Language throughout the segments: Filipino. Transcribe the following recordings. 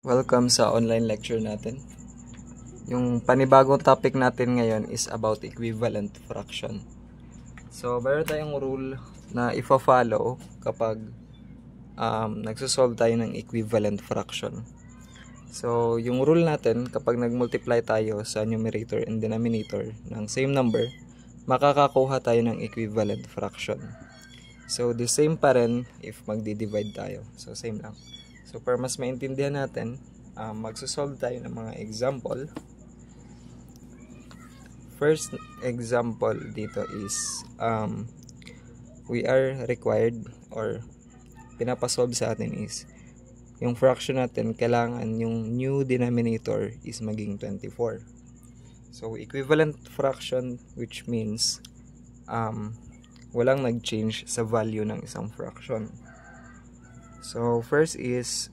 Welcome sa online lecture natin. Yung panibagong topic natin ngayon is about equivalent fraction. So, meron tayong rule na ifa-follow kapag nagsosolve tayo ng equivalent fraction. So, yung rule natin, kapag nag-multiply tayo sa numerator and denominator ng same number, makakakuha tayo ng equivalent fraction. So, the same pa rin if magdi-divide tayo. So, same lang. So, para mas maintindihan natin, magsosolve tayo ng mga example. First example dito is we are required or pinapasolve sa atin is yung fraction natin, kailangan yung new denominator is maging 24. So, equivalent fraction, which means walang nag-change sa value ng isang fraction. So, first is,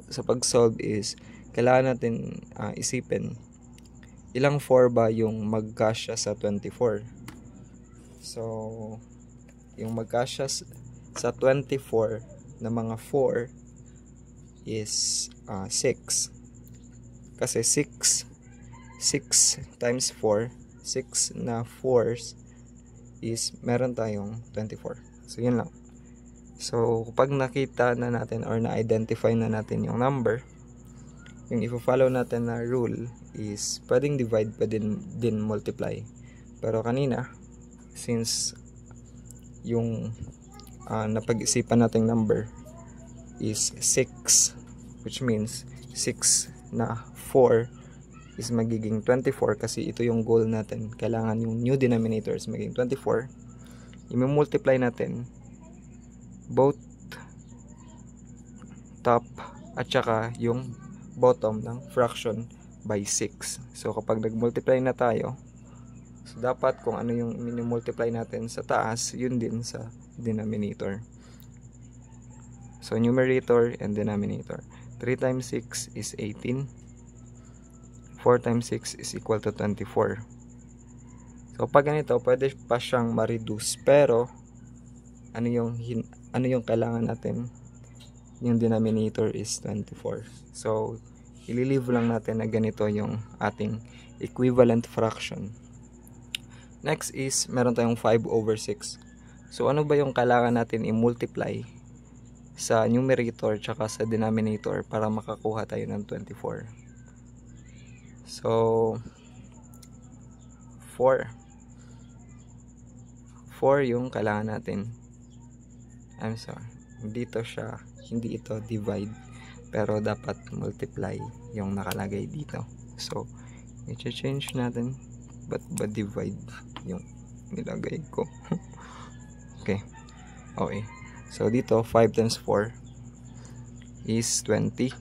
sa pag-solve is, kailangan natin isipin, ilang 4 ba yung magkasya sa 24? So, yung magkasya sa 24 na mga 4 is 6. Kasi 6 times 4, 6 na 4s is meron tayong 24. So, yun lang. So, kapag nakita na natin or na-identify na natin yung number, yung i-follow natin na rule is pwedeng divide, pwedeng din multiply. Pero kanina, since yung napag-isipan nating number is 6, which means 6 na 4 is magiging 24 kasi ito yung goal natin. Kailangan yung new denominator is maging 24. I-multiply natin both top at saka yung bottom ng fraction by 6. So, kapag nag-multiply na tayo, so dapat kung ano yung mini-multiply natin sa taas, yun din sa denominator. So, numerator and denominator. 3 times 6 is 18. 4 times 6 is equal to 24. So, pag ganito, pwede pa siyang ma-reduce. Pero, ano yung kailangan natin? Yung denominator is 24. So, ililive lang natin na ganito yung ating equivalent fraction. Next is, meron tayong 5/6. So, ano ba yung kailangan natin i-multiply sa numerator tsaka sa denominator para makakuha tayo ng 24? So, 4 yung kailangan natin. I'm sorry, hindi ito divide, pero dapat multiply yung nakalagay dito. So, i-change natin, but divide yung nilagay ko. Okay. So, dito, 5 times 4 is 20.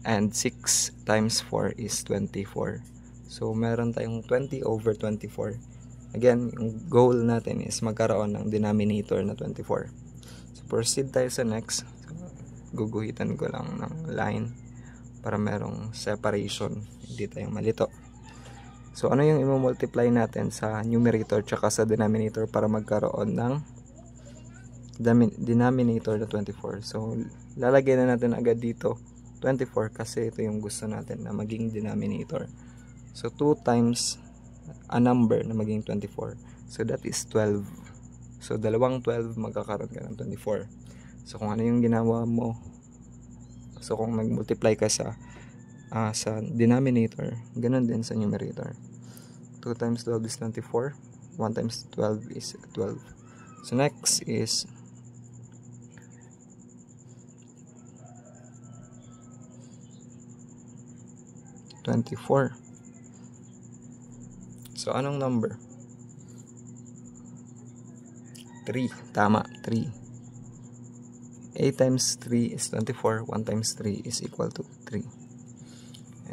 And 6 times 4 is 24. So, meron tayong 20/24. Again, yung goal natin is magkaroon ng denominator na 24. So, proceed tayo sa next. So, guguhitan ko lang ng line para merong separation, hindi tayo malito. So, ano yung i-multiply natin sa numerator tsaka sa denominator para magkaroon ng denominator na 24? So, lalagyan na natin agad dito 24 kasi ito yung gusto natin na maging denominator. So, 2 times a number na maging 24. So, that is 12. So, dalawang 12 magkakaroon ka ng 24. So, kung ano yung ginawa mo, so kung nag-multiply ka sa denominator, ganun din sa numerator. 2 times 12 is 24. 1 times 12 is 12. So, next is 24. So, anong number? 3. Tama, 3. 8 times 3 is 24. 1 times 3 is equal to 3.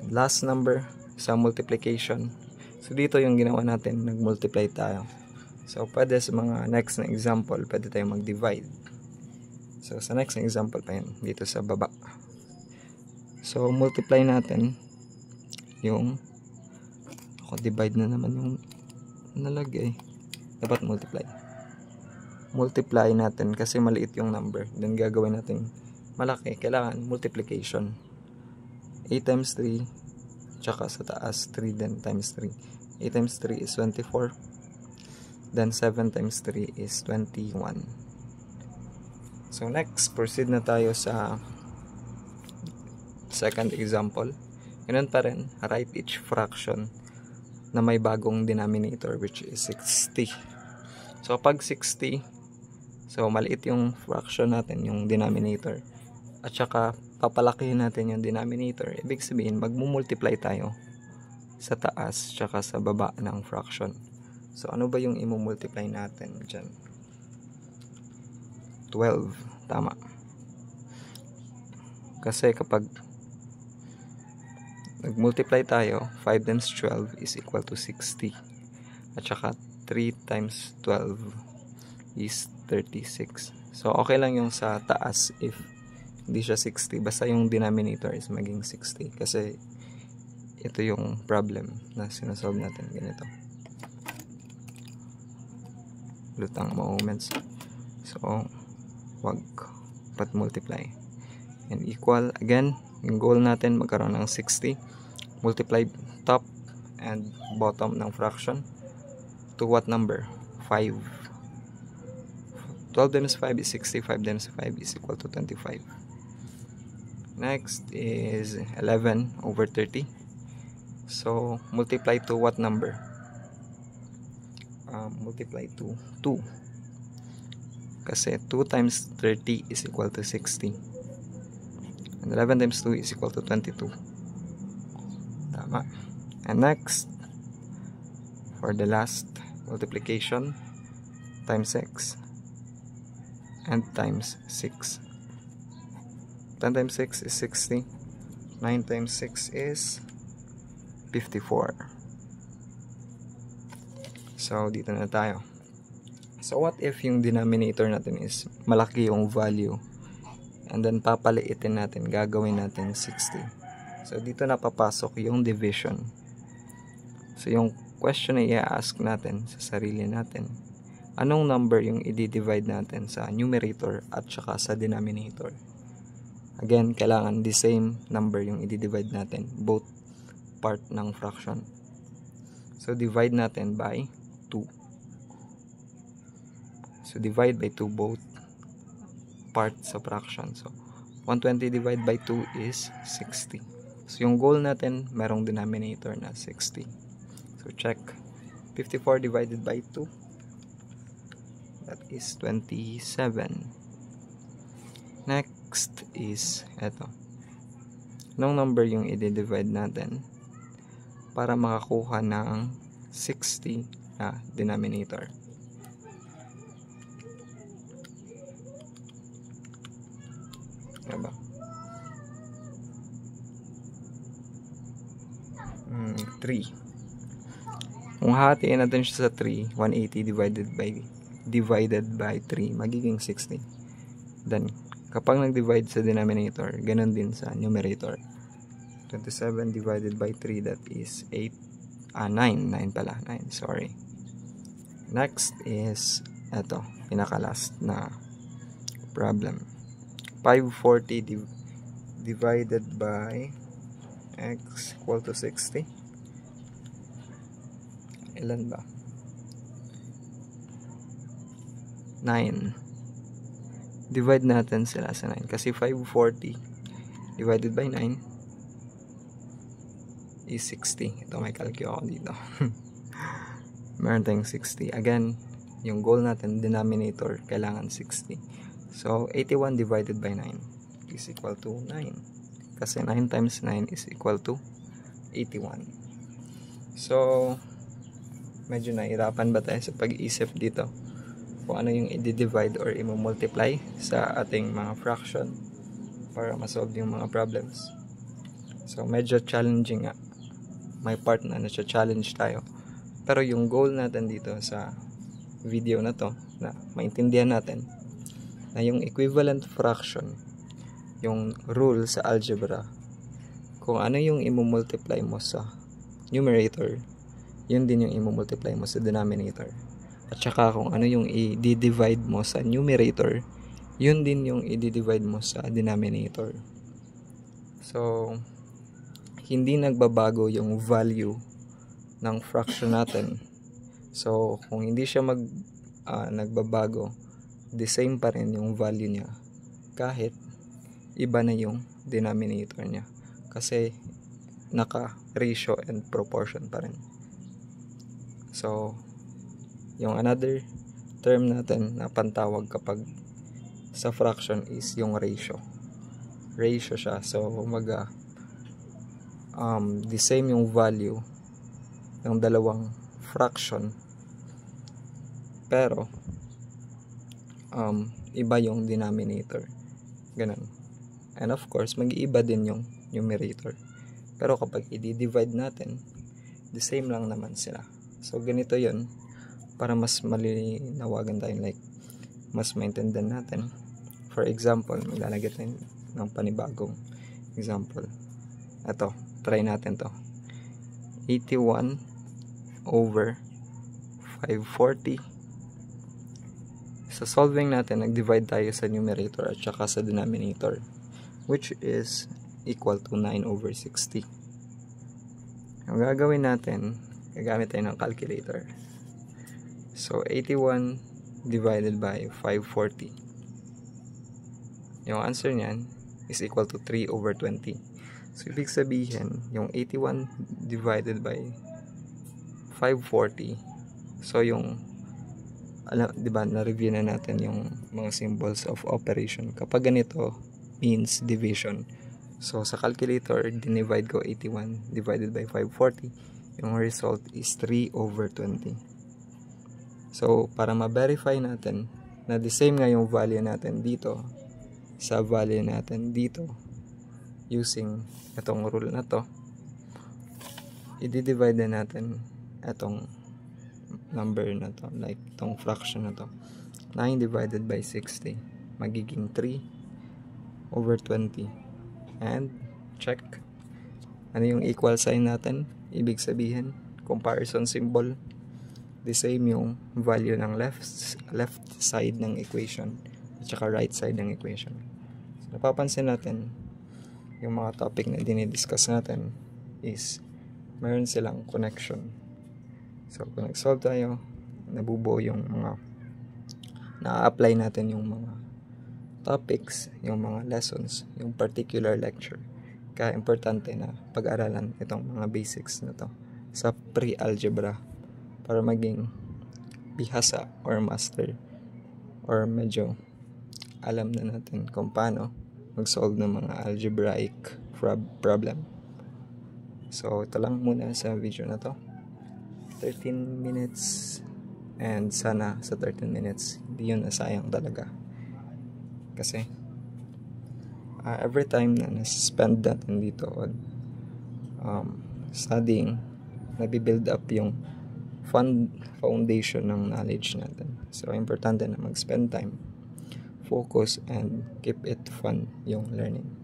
And last number sa multiplication. So, dito yung ginawa natin, nag-multiply tayo. So, pwede sa mga next na example, pwede tayong mag-divide. So, sa next na example pa yun, dito sa baba. So, multiply natin yung divide na naman yung nalagay. Dapat multiply natin kasi maliit yung number. Then gagawin natin malaki, kailangan multiplication. 8 times 3, tsaka sa taas 3 then times 3. 8 times 3 is 24. Then 7 times 3 is 21. So next, proceed na tayo sa second example. Ganun pa rin, write each fraction na may bagong denominator, which is 60. So pag 60, so maliit yung fraction natin, yung denominator, at saka papalakihin natin yung denominator. Ibig sabihin, magmumultiply tayo sa taas tsaka sa baba ng fraction. So ano ba yung imumultiply natin dyan? 12, tama. Kasi kapag nag-multiply tayo, 5 times 12 is equal to 60. At saka 3 times 12 is 36. So okay lang yung sa taas if hindi siya 60. Basta yung denominator is maging 60. Kasi ito yung problem na sinasolve natin. Ganito. Lutang moments. So wag pat multiply and equal. Again, yung goal natin magkaroon ng 60. Multiply top and bottom ng fraction to what number? 5. 12 times 5 is 60. 5 times 5 is equal to 25. Next is 11 over 30. So multiply to what number? Multiply to 2. Kasi 2 times 30 is equal to 60. And 11 times 2 is equal to 22. Tama. And next, for the last multiplication, times 6 and times 6. 10 times 6 is 60. 9 times 6 is 54. So dito na tayo. So what if yung denominator natin is malaki yung value, and then papaliitin natin, gagawin natin 60. So dito na papasok yung division. So yung question na i-ask natin sa sarili natin, anong number yung i-divide natin sa numerator at saka sa denominator? Again, kailangan the same number yung i-divide natin, both part ng fraction. So divide natin by 2. So divide by 2 both parts sa fraction. So 120 divided by 2 is 60. So yung goal natin, merong denominator na 60. So check. 54 divided by 2, that is 27. Next is eto. Anong number yung i-divide natin para makakuha ng 60 na denominator? Diba? 3. Kung hatiin natin siya sa 3, 180 divided by 3, magiging 60. Then, kapag nag-divide sa denominator, ganun din sa numerator. 27 divided by 3, that is 9 pala, 9, sorry. Next is, eto, pinaka-last na problem. 540 divided by x equal to 60. Ilan ba? 9. Divide natin sila sa 9 kasi 540 divided by 9 is 60. Ito, may calculate ako dito. Meron tayong 60. Again, yung goal natin, denominator, kailangan 60. So 81 divided by 9 is equal to 9. Kasi 9 times 9 is equal to 81. So medyo nahirapan ba tayo sa pag-iisip dito kung ano yung i-divide or i-multiply sa ating mga fraction para masolve yung mga problems. So medyo challenging nga. May part na challenge tayo. Pero yung goal natin dito sa video na to, na maintindihan natin na yung equivalent fraction, yung rule sa algebra, kung ano yung i-multiply mo sa numerator, yun din yung i-multiply mo sa denominator. At saka kung ano yung i-divide mo sa numerator, yun din yung i-divide mo sa denominator. So, hindi nagbabago yung value ng fraction natin. So, kung hindi siya nagbabago, the same pa rin yung value niya kahit iba na yung denominator niya. Kasi naka-ratio and proportion pa rin. So, yung another term natin na pantawag kapag sa fraction is yung ratio. Ratio siya. So, the same yung value ng dalawang fraction. Pero, iba yung denominator. Ganun. And of course, mag-iiba din yung numerator. Pero kapag i-divide natin, the same lang naman sila. So, ganito yun. Para mas malinawagan tayo, like, mas maintindihan natin. For example, maglalagay tayo ng panibagong example. Ito, try natin to. 81 over 540. Sa solving natin, nag-divide tayo sa numerator at saka sa denominator, which is equal to 9 over 60. Ang gagawin natin, gagamit tayo ng calculator. So, 81 divided by 540. Yung answer niyan is equal to 3 over 20. So, ibig sabihin, yung 81 divided by 540. So, diba, na-review na natin yung mga symbols of operation. Kapag ganito, means division. So, sa calculator, dinivide ko 81 divided by 540. Yung result is 3 over 20. So, para ma-verify natin na the same nga yung value natin dito sa value natin dito using itong rule na to, i-divide na natin itong number na to, like itong fraction na to. 9 divided by 60 magiging 3 over 20. And check ano yung equal sign natin. Ibig sabihin, comparison symbol, the same yung value ng left side ng equation at saka right side ng equation. So, napapansin natin yung mga topic na dinidiscuss natin is meron silang connection. So, kung nag-solve tayo, nabubuo yung mga na-apply natin yung mga topics, yung mga lessons, yung particular lecture. Kaya importante na pag-aralan itong mga basics na to sa pre-algebra para maging bihasa or master or medyo alam na natin kung paano mag-solve ng mga algebraic problem. So, ito lang muna sa video na to. 13 minutes and sana sa 13 minutes hindi yun nasayang talaga kasi every time na nasa-spend natin dito on studying, nabibuild up yung foundation ng knowledge natin. So importante na mag-spend time, focus, and keep it fun yung learning.